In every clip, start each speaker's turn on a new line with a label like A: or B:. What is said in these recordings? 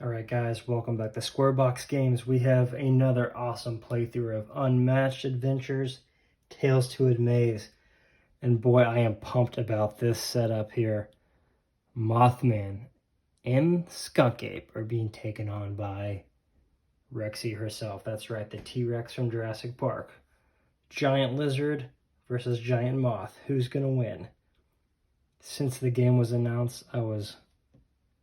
A: Alright guys, welcome back to Square Box Games. We have another awesome playthrough of Unmatched Adventures, Tales to a Maze. And boy, I am pumped about this setup here. Mothman and Skunk Ape are being taken on by Rexy herself. That's right, the T-Rex from Jurassic Park. Giant lizard versus giant moth. Who's going to win? Since the game was announced, I was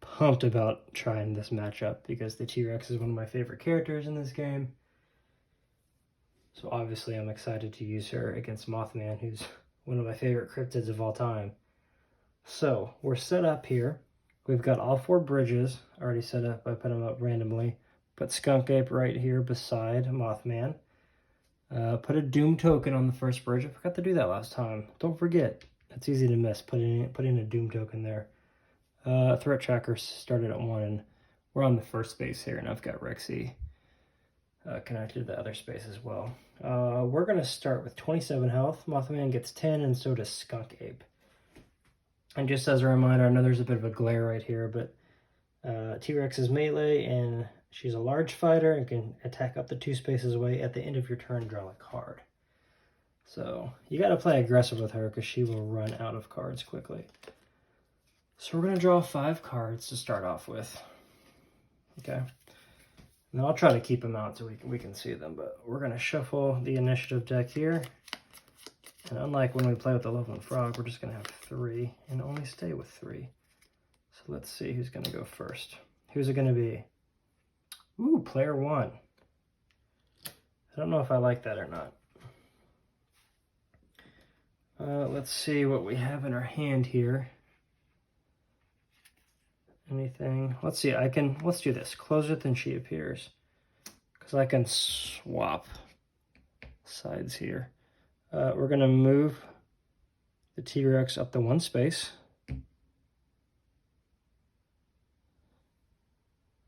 A: pumped about trying this matchup because the T-Rex is one of my favorite characters in this game. So obviously I'm excited to use her against Mothman, who's one of my favorite cryptids of all time. So we're set up here. We've got all 4 bridges already set up. I put them up randomly. Put Skunk Ape right here beside Mothman. Put a Doom token on the first bridge. I forgot to do that last time. Don't forget. It's easy to miss. Put in a Doom token there. Threat tracker started at 1, and we're on the first space here, and I've got Rexy connected to the other space as well. We're going to start with 27 health. Mothman gets 10, and so does Skunk Ape. And just as a reminder, I know there's a bit of a glare right here, but T-Rex is melee, and she's a large fighter and can attack up to 2 spaces away. At the end of your turn, draw a card. So you got to play aggressive with her because she will run out of cards quickly. So we're going to draw 5 cards to start off with. Okay. And I'll try to keep them out so we can see them, but we're going to shuffle the initiative deck here. And unlike when we play with the Loveland Frog, we're just going to have 3 and only stay with 3. So let's see who's going to go first. Who's it going to be? Ooh, player 1. I don't know if I like that or not. Let's see what we have in our hand here. Anything? Let's see, let's do this. Closer than she appears. Because I can swap sides here. We're going to move the T-Rex up to 1 space.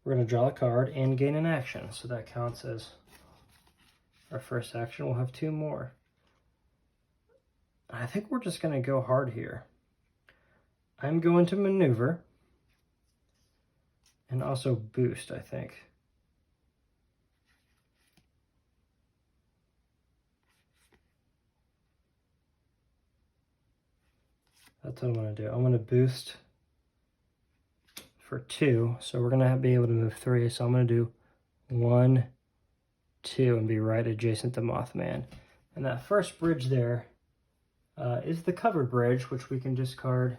A: We're going to draw a card and gain an action. So that counts as our first action. We'll have 2 more. I think we're just going to go hard here. I'm going to maneuver. And also boost, I think. That's what I'm going to do. I'm going to boost for 2. So we're going to be able to move 3. So I'm going to do 1, 2, and be right adjacent to Mothman. And that first bridge there is the covered bridge, which we can discard.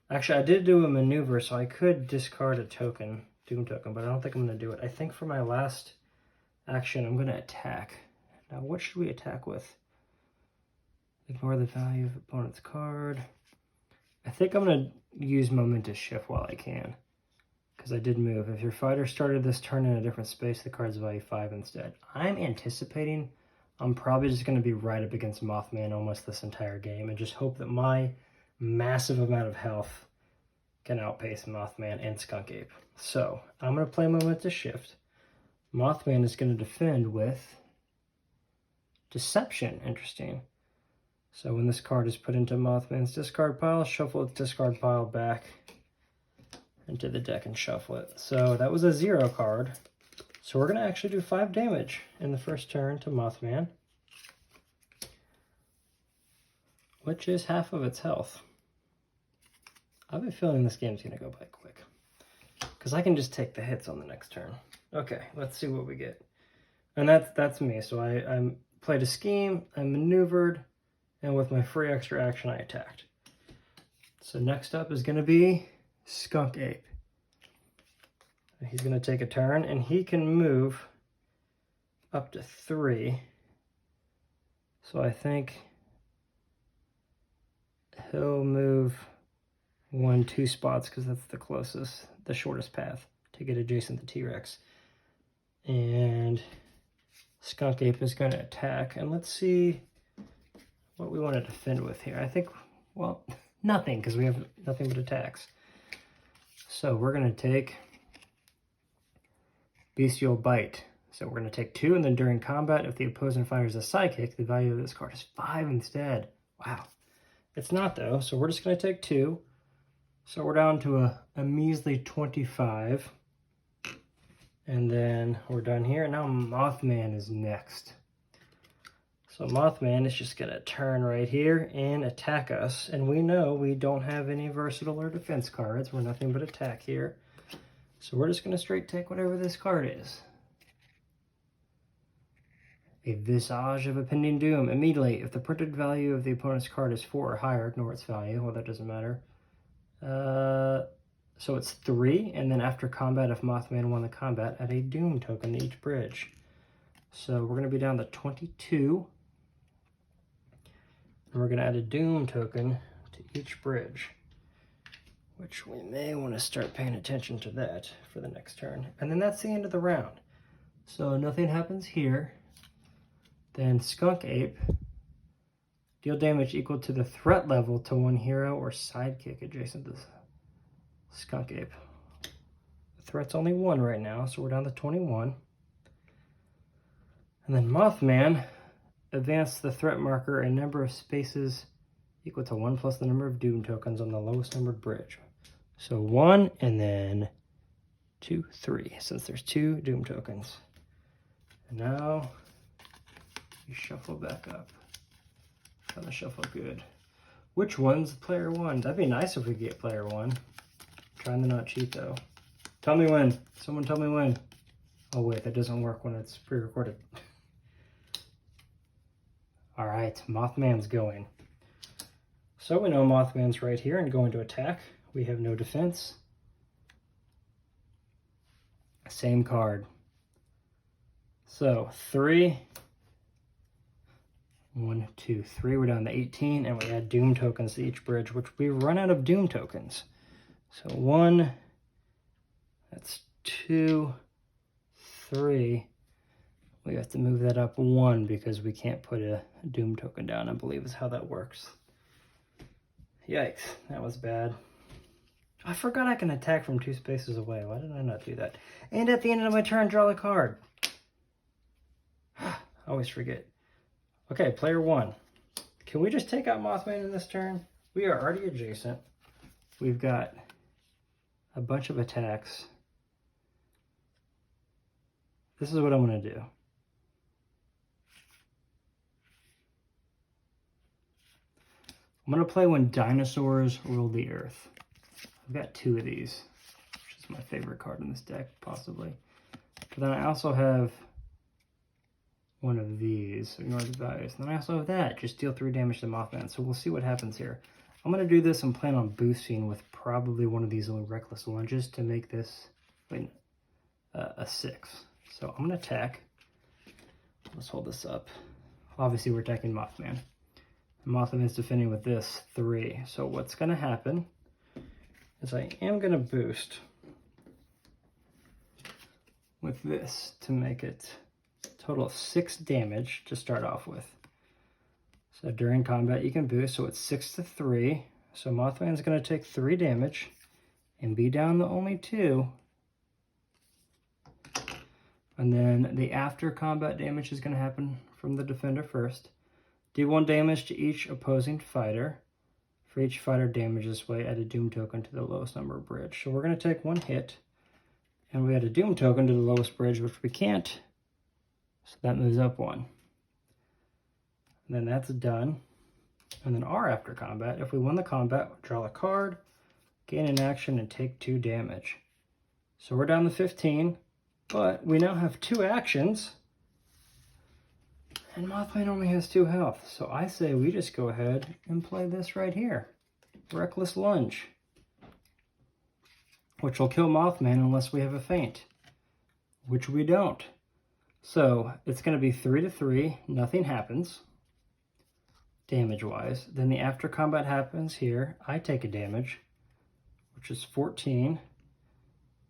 A: Actually, I did do a maneuver, so I could discard a token, Doom token, but I don't think I'm going to do it. I think for my last action, I'm going to attack. Now, what should we attack with? Ignore the value of opponent's card. I think I'm going to use Momentous Shift while I can, because I did move. If your fighter started this turn in a different space, the card's value 5 instead. I'm anticipating I'm probably just going to be right up against Mothman almost this entire game, and just hope that my massive amount of health can outpace Mothman and Skunk Ape. So I'm going to play Momentous Shift. Mothman is going to defend with Deception. Interesting. So when this card is put into Mothman's discard pile, shuffle its discard pile back into the deck and shuffle it. So that was a 0 card. So we're going to actually do 5 damage in the first turn to Mothman, which is half of its health. I have a feeling this game's going to go by quick, because I can just take the hits on the next turn. Okay, let's see what we get. And that's me. So I played a scheme, I maneuvered, and with my free extra action, I attacked. So next up is going to be Skunk Ape. He's going to take a turn, and he can move up to 3. So I think he'll move 1, 2 spots, because that's the shortest path to get adjacent to T-Rex. And Skunk Ape is going to attack, and let's see what we want to defend with here. I think, well, nothing, because we have nothing but attacks. So we're going to take Bestial Bite. So we're going to take 2, and then during combat, if the opposing fires a psychic, the value of this card is 5 instead. Wow. It's not, though, so we're just going to take 2. So we're down to a measly 25. And then we're done here. Now Mothman is next. So Mothman is just going to turn right here and attack us. And we know we don't have any versatile or defense cards. We're nothing but attack here. So we're just going to straight take whatever this card is. A Visage of Impending Doom. Immediately, if the printed value of the opponent's card is 4 or higher, ignore its value. Well, that doesn't matter. So it's 3, and then after combat, if Mothman won the combat, add a Doom token to each bridge. So we're going to be down to 22. And we're going to add a Doom token to each bridge, which we may want to start paying attention to that for the next turn. And then that's the end of the round. So nothing happens here. Then Skunk Ape. Deal damage equal to the threat level to 1 hero or sidekick adjacent to Skunk Ape. The threat's only 1 right now, so we're down to 21. And then Mothman. Advance the threat marker a number of spaces equal to 1 plus the number of Doom tokens on the lowest numbered bridge. So 1 and then 2, 3, since there's 2 Doom tokens. And now you shuffle back up. Trying to shuffle good. Which one's player 1? That'd be nice if we get player 1. Trying to not cheat though. Tell me when. Someone tell me when. Oh wait, that doesn't work when it's pre-recorded. All right, Mothman's going. So we know Mothman's right here and going to attack. We have no defense. Same card. So 3. 1, 2, 3. We're down to 18, and we add Doom tokens to each bridge, which we run out of Doom tokens. So 1, that's 2, 3. We have to move that up 1 because we can't put a Doom token down, I believe is how that works. Yikes, that was bad. I forgot I can attack from 2 spaces away. Why did I not do that? And at the end of my turn, draw a card. I always forget. Okay, player 1. Can we just take out Mothman in this turn? We are already adjacent. We've got a bunch of attacks. This is what I'm going to do. I'm going to play When Dinosaurs Ruled the Earth. I've got 2 of these, which is my favorite card in this deck, possibly. But then I also have one of these, so ignore the values. And then I also have that, just deal 3 damage to Mothman. So we'll see what happens here. I'm going to do this and plan on boosting with probably one of these little reckless lunges to make this a 6. So I'm going to attack. Let's hold this up. Obviously, we're attacking Mothman. Mothman is defending with this 3. So what's going to happen is I am going to boost with this to make it a total of 6 damage to start off with. So during combat you can boost, so it's 6 to 3. So Mothman's going to take 3 damage and be down to only 2. And then the after combat damage is going to happen from the defender first. Do 1 damage to each opposing fighter. For each fighter damage this way, add a Doom token to the lowest number of bridge. So we're going to take 1 hit, and we add a Doom token to the lowest bridge, which we can't. So that moves up 1. And then that's done. And then our after combat, if we win the combat, draw a card, gain an action, and take 2 damage. So we're down to 15, but we now have 2 actions. And Mothman only has 2 health, so I say we just go ahead and play this right here. Reckless Lunge. Which will kill Mothman unless we have a feint. Which we don't. So it's going to be 3 to 3, nothing happens. Damage-wise. Then the after combat happens here. I take a damage, which is 14.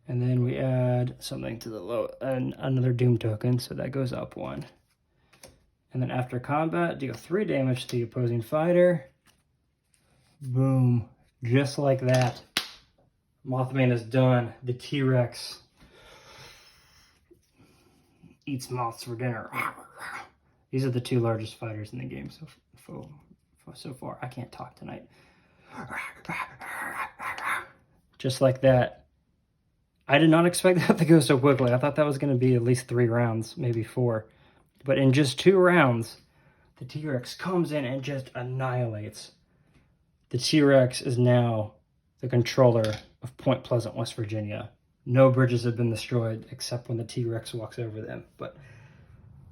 A: And then we add something to the low, another Doom token, so that goes up 1. And then after combat, deal 3 damage to the opposing fighter. Boom. Just like that. Mothman is done. The T.Rex eats moths for dinner. These are the 2 largest fighters in the game so far. I can't talk tonight. Just like that. I did not expect that to go so quickly. I thought that was going to be at least 3 rounds, maybe 4. But in just 2 rounds, the T-Rex comes in and just annihilates. The T-Rex is now the controller of Point Pleasant, West Virginia. No bridges have been destroyed except when the T-Rex walks over them. But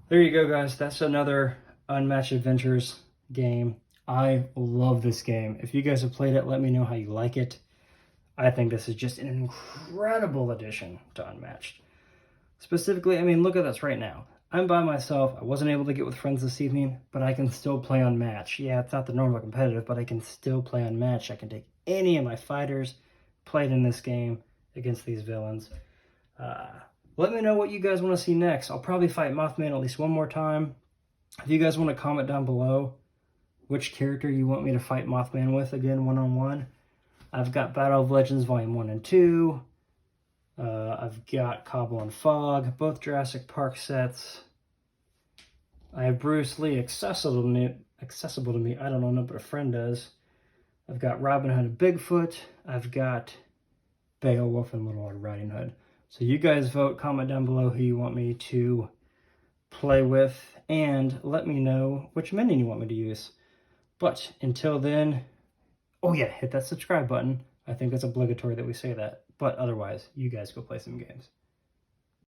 A: there you go, guys. That's another Unmatched Adventures game. I love this game. If you guys have played it, let me know how you like it. I think this is just an incredible addition to Unmatched. Specifically, I mean, look at this right now. I'm by myself. I wasn't able to get with friends this evening, but I can still play Unmatched. Yeah, it's not the normal competitive, but I can still play Unmatched. I can take any of my fighters played in this game against these villains. Let me know what you guys want to see next. I'll probably fight Mothman at least one more time. If you guys want to comment down below which character you want me to fight Mothman with again, one-on-one. I've got Battle of Legends Volume 1 and 2. I've got Cobble and Fog, both Jurassic Park sets. I have Bruce Lee accessible to me. I don't know, but a friend does. I've got Robin Hood and Bigfoot. I've got Beowulf and Little Red Riding Hood. So you guys vote, comment down below who you want me to play with, and let me know which minion you want me to use. But until then, oh yeah, hit that subscribe button. I think that's obligatory that we say that. But otherwise, you guys go play some games.